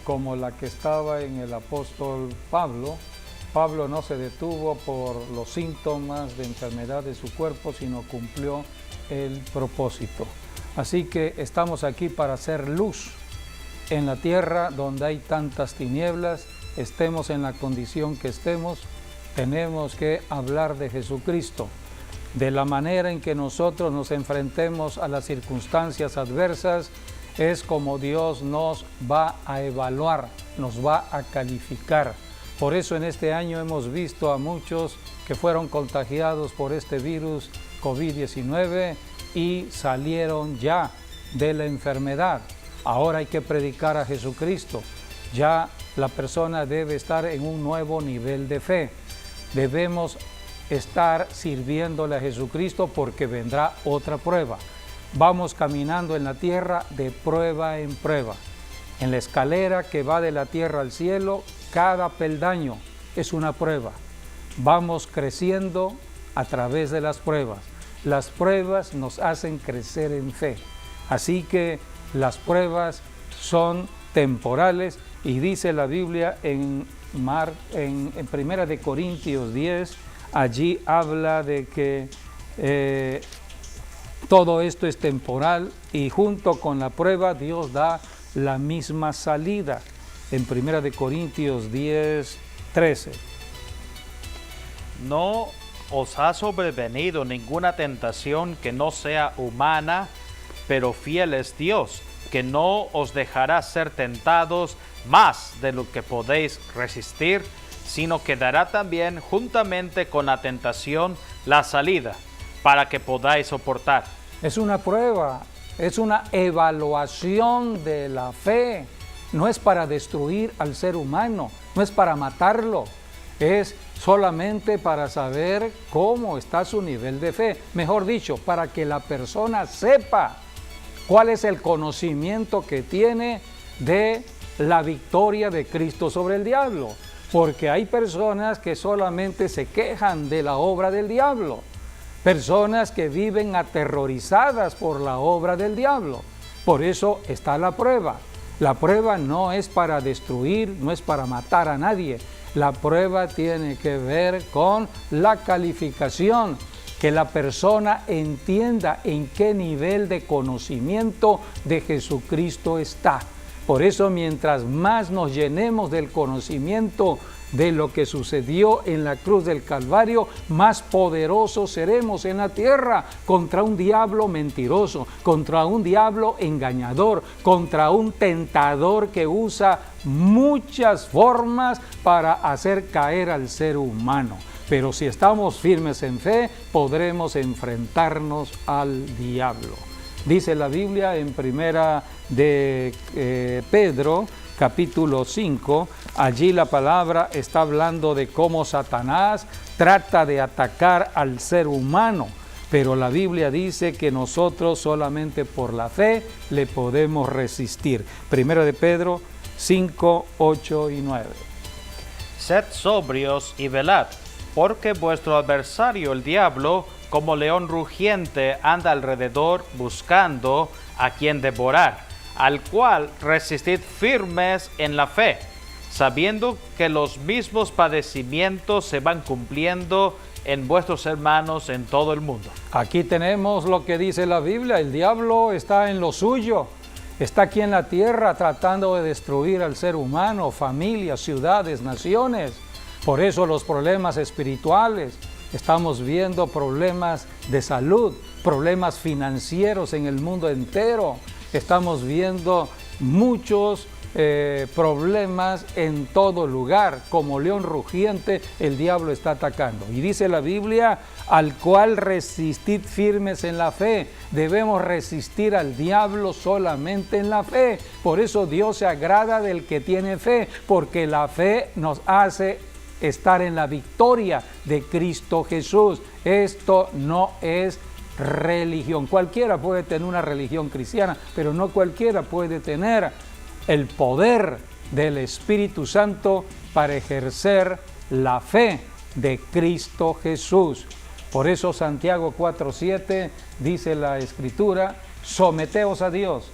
como la que estaba en el apóstol Pablo. Pablo no se detuvo por los síntomas de enfermedad de su cuerpo, sino cumplió el propósito. Así que estamos aquí para hacer luz en la tierra donde hay tantas tinieblas. Estemos en la condición que estemos, tenemos que hablar de Jesucristo. De la manera en que nosotros nos enfrentemos a las circunstancias adversas es como Dios nos va a evaluar, nos va a calificar. Por eso en este año hemos visto a muchos que fueron contagiados por este virus COVID-19 y salieron ya de la enfermedad. Ahora hay que predicar a Jesucristo. Ya la persona debe estar en un nuevo nivel de fe. Debemos estar sirviéndole a Jesucristo porque vendrá otra prueba. Vamos caminando en la tierra de prueba en prueba. En la escalera que va de la tierra al cielo, cada peldaño es una prueba. Vamos creciendo a través de las pruebas. Las pruebas nos hacen crecer en fe. Así que las pruebas son temporales y dice la Biblia en 1 de Corintios 10, allí habla de que todo esto es temporal y junto con la prueba Dios da la misma salida. En 1 de Corintios 10, 13. No os ha sobrevenido ninguna tentación que no sea humana, pero fiel es Dios, que no os dejará ser tentados más de lo que podéis resistir, sino que dará también juntamente con la tentación la salida, para que podáis soportar. Es una prueba, es una evaluación de la fe. No es para destruir al ser humano, no es para matarlo, es solamente para saber cómo está su nivel de fe. Mejor dicho, para que la persona sepa ¿Cuál es el conocimiento que tiene de la victoria de Cristo sobre el diablo? Porque hay personas que solamente se quejan de la obra del diablo, personas que viven aterrorizadas por la obra del diablo. Por eso está la prueba. La prueba no es para destruir, no es para matar a nadie. La prueba tiene que ver con la calificación, que la persona entienda en qué nivel de conocimiento de Jesucristo está. Por eso, mientras más nos llenemos del conocimiento de lo que sucedió en la cruz del Calvario, más poderosos seremos en la tierra contra un diablo mentiroso, contra un diablo engañador, contra un tentador que usa muchas formas para hacer caer al ser humano. Pero si estamos firmes en fe, podremos enfrentarnos al diablo. Dice la Biblia en primera de Pedro, capítulo 5, allí la palabra está hablando de cómo Satanás trata de atacar al ser humano, pero la Biblia dice que nosotros solamente por la fe le podemos resistir. Primera de Pedro 5, 8 y 9. Sed sobrios y velad, porque vuestro adversario el diablo, como león rugiente, anda alrededor buscando a quien devorar, al cual resistid firmes en la fe, sabiendo que los mismos padecimientos se van cumpliendo en vuestros hermanos en todo el mundo. Aquí tenemos lo que dice la Biblia: el diablo está en lo suyo, está aquí en la tierra tratando de destruir al ser humano, familias, ciudades, naciones. Por eso los problemas espirituales, estamos viendo problemas de salud, problemas financieros en el mundo entero. Estamos viendo muchos problemas en todo lugar. Como león rugiente, el diablo está atacando. Y dice la Biblia, al cual resistid firmes en la fe. Debemos resistir al diablo solamente en la fe. Por eso Dios se agrada del que tiene fe, porque la fe nos hace estar en la victoria de Cristo Jesús. Esto no es religión. Cualquiera puede tener una religión cristiana, pero no cualquiera puede tener el poder del Espíritu Santo para ejercer la fe de Cristo Jesús. Por eso Santiago 4:7 dice la Escritura: someteos a Dios,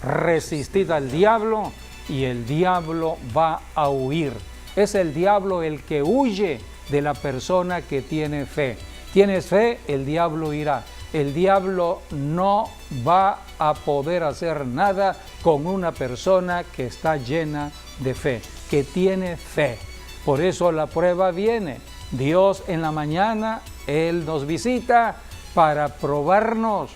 resistid al diablo y el diablo va a huir. Es el diablo el que huye de la persona que tiene fe. ¿Tienes fe? El diablo irá. El diablo no va a poder hacer nada con una persona que está llena de fe, que tiene fe. Por eso la prueba viene. Dios en la mañana, Él nos visita para probarnos,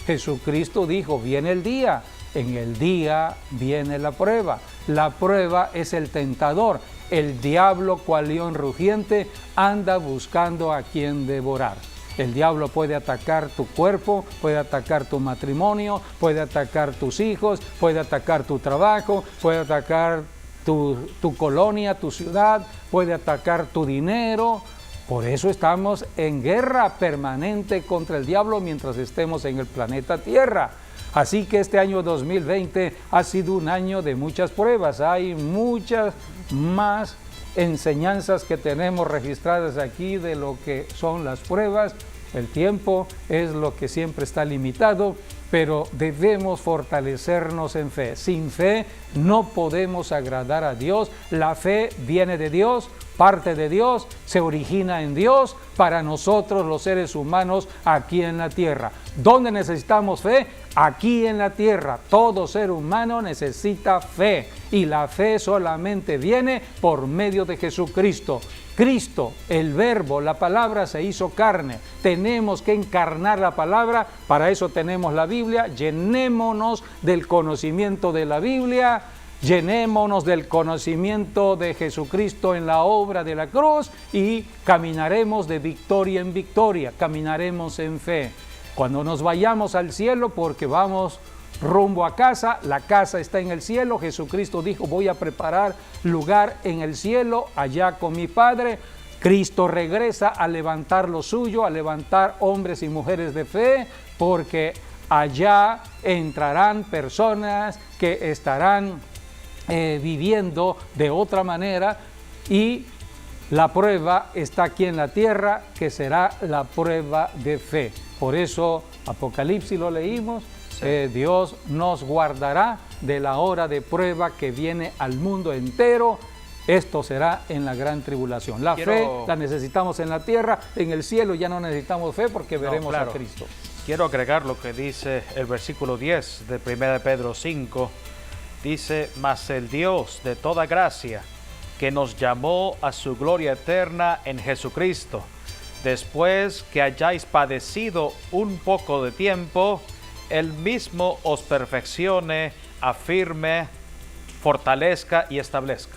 Jesucristo dijo, viene el día. En el día viene la prueba. La prueba es el tentador. El diablo, cual león rugiente, anda buscando a quien devorar. El diablo puede atacar tu cuerpo, puede atacar tu matrimonio, puede atacar tus hijos, puede atacar tu trabajo, puede atacar tu colonia, tu ciudad, puede atacar tu dinero. Por eso estamos en guerra permanente contra el diablo mientras estemos en el planeta Tierra. Así que este año 2020 ha sido un año de muchas pruebas. Hay muchas más enseñanzas que tenemos registradas aquí de lo que son las pruebas. El tiempo es lo que siempre está limitado, pero debemos fortalecernos en fe. Sin fe no podemos agradar a Dios. La fe viene de Dios, parte de Dios, se origina en Dios para nosotros los seres humanos aquí en la tierra. ¿Dónde necesitamos fe? Aquí en la tierra. Todo ser humano necesita fe y la fe solamente viene por medio de Jesucristo. Cristo, el verbo, la palabra se hizo carne. Tenemos que encarnar la palabra, para eso tenemos la Biblia. Llenémonos del conocimiento de la Biblia, llenémonos del conocimiento de Jesucristo en la obra de la cruz y caminaremos de victoria en victoria, caminaremos en fe. Cuando nos vayamos al cielo, porque vamos rumbo a casa, la casa está en el cielo. Jesucristo dijo, voy a preparar lugar en el cielo, allá con mi Padre. Cristo regresa a levantar lo suyo, a levantar hombres y mujeres de fe, porque allá entrarán personas que estarán viviendo de otra manera, y la prueba está aquí en la tierra, que será la prueba de fe. Por eso Apocalipsis lo leímos, Dios nos guardará de la hora de prueba que viene al mundo entero. Esto será en la gran tribulación. La fe la necesitamos en la tierra, en el cielo ya no necesitamos fe porque veremos a Cristo. Quiero agregar lo que dice el versículo 10 de 1 Pedro 5. Dice, mas el Dios de toda gracia, que nos llamó a su gloria eterna en Jesucristo, después que hayáis padecido un poco de tiempo, Él mismo os perfeccione, afirme, fortalezca y establezca.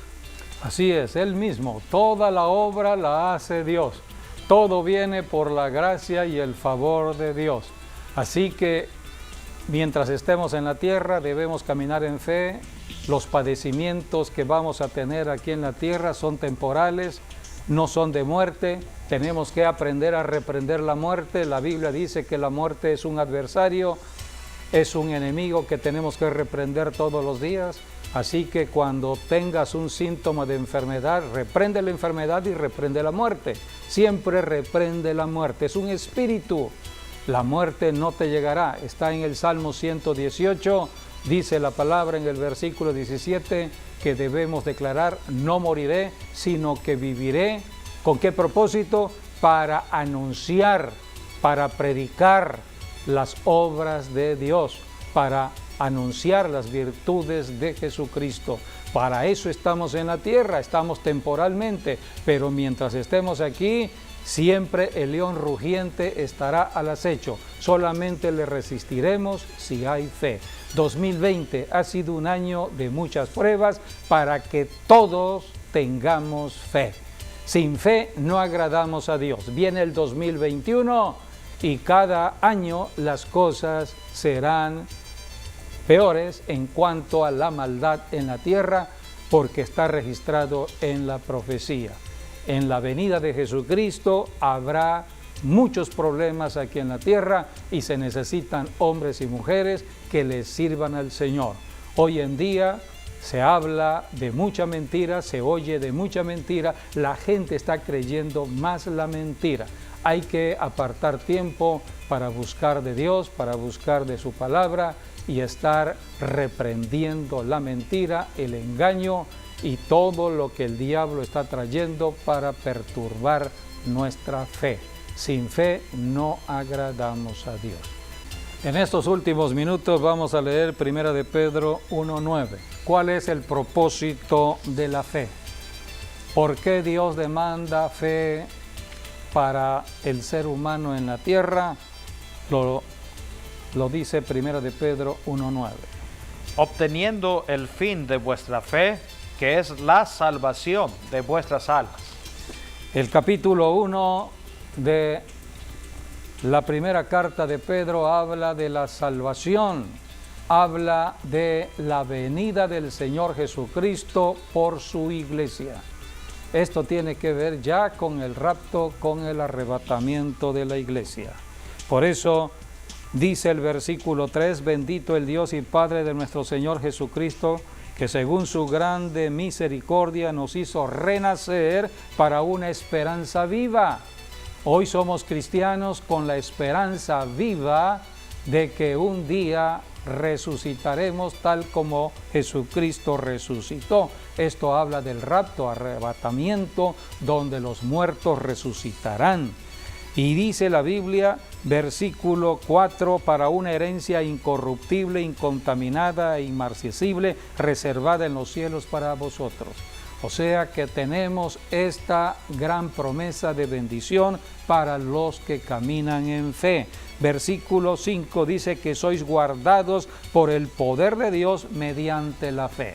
Así es, Él mismo, toda la obra la hace Dios. Todo viene por la gracia y el favor de Dios. Así que mientras estemos en la tierra debemos caminar en fe. Los padecimientos que vamos a tener aquí en la tierra son temporales, no son de muerte. Tenemos que aprender a reprender la muerte. La Biblia dice que la muerte es un adversario, es un enemigo que tenemos que reprender todos los días. Así que cuando tengas un síntoma de enfermedad, reprende la enfermedad y reprende la muerte. Siempre reprende la muerte. Es un espíritu. La muerte no te llegará. Está en el Salmo 118. Dice la palabra en el versículo 17 que debemos declarar: no moriré, sino que viviré. ¿Con qué propósito? Para anunciar, para predicar las obras de Dios, para anunciar las virtudes de Jesucristo. Para eso estamos en la tierra, estamos temporalmente, pero mientras estemos aquí, siempre el león rugiente estará al acecho. Solamente le resistiremos si hay fe. 2020 ha sido un año de muchas pruebas para que todos tengamos fe. Sin fe no agradamos a Dios. Viene el 2021 y cada año las cosas serán peores en cuanto a la maldad en la tierra, porque está registrado en la profecía. En la venida de Jesucristo habrá muchos problemas aquí en la tierra y se necesitan hombres y mujeres que les sirvan al Señor. Hoy en día se habla de mucha mentira, se oye de mucha mentira, la gente está creyendo más la mentira. Hay que apartar tiempo para buscar de Dios, para buscar de su palabra y estar reprendiendo la mentira, el engaño y todo lo que el diablo está trayendo para perturbar nuestra fe. Sin fe no agradamos a Dios. En estos últimos minutos vamos a leer 1 Pedro 1:9. ¿Cuál es el propósito de la fe? ¿Por qué Dios demanda fe para el ser humano en la tierra? Lo dice 1 Pedro 1:9. Obteniendo el fin de vuestra fe, que es la salvación de vuestras almas. El capítulo 1 de la primera carta de Pedro habla de la salvación, habla de la venida del Señor Jesucristo por su iglesia. Esto tiene que ver ya con el rapto, con el arrebatamiento de la iglesia. Por eso dice el versículo 3, bendito el Dios y Padre de nuestro Señor Jesucristo, que según su grande misericordia nos hizo renacer para una esperanza viva. Hoy somos cristianos con la esperanza viva de que un día resucitaremos tal como Jesucristo resucitó. Esto habla del rapto, arrebatamiento, donde los muertos resucitarán. Y dice la Biblia, versículo 4, para una herencia incorruptible, incontaminada e inmarcesible, reservada en los cielos para vosotros. O sea que tenemos esta gran promesa de bendición para los que caminan en fe. Versículo 5 dice que sois guardados por el poder de Dios mediante la fe.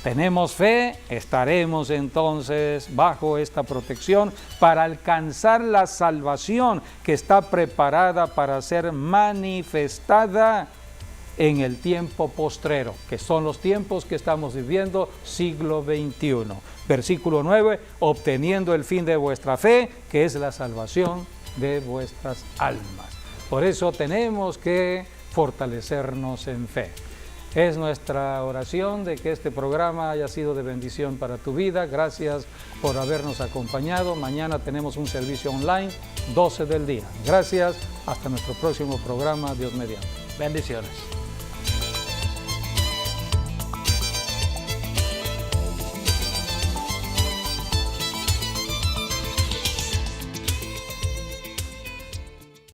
Tenemos fe, estaremos entonces bajo esta protección para alcanzar la salvación que está preparada para ser manifestada en el tiempo postrero, que son los tiempos que estamos viviendo, siglo XXI. Versículo 9, obteniendo el fin de vuestra fe, que es la salvación de vuestras almas. Por eso tenemos que fortalecernos en fe. Es nuestra oración de que este programa haya sido de bendición para tu vida. Gracias por habernos acompañado. Mañana tenemos un servicio online, 12 del día. Gracias. Hasta nuestro próximo programa. Dios mediante. Bendiciones.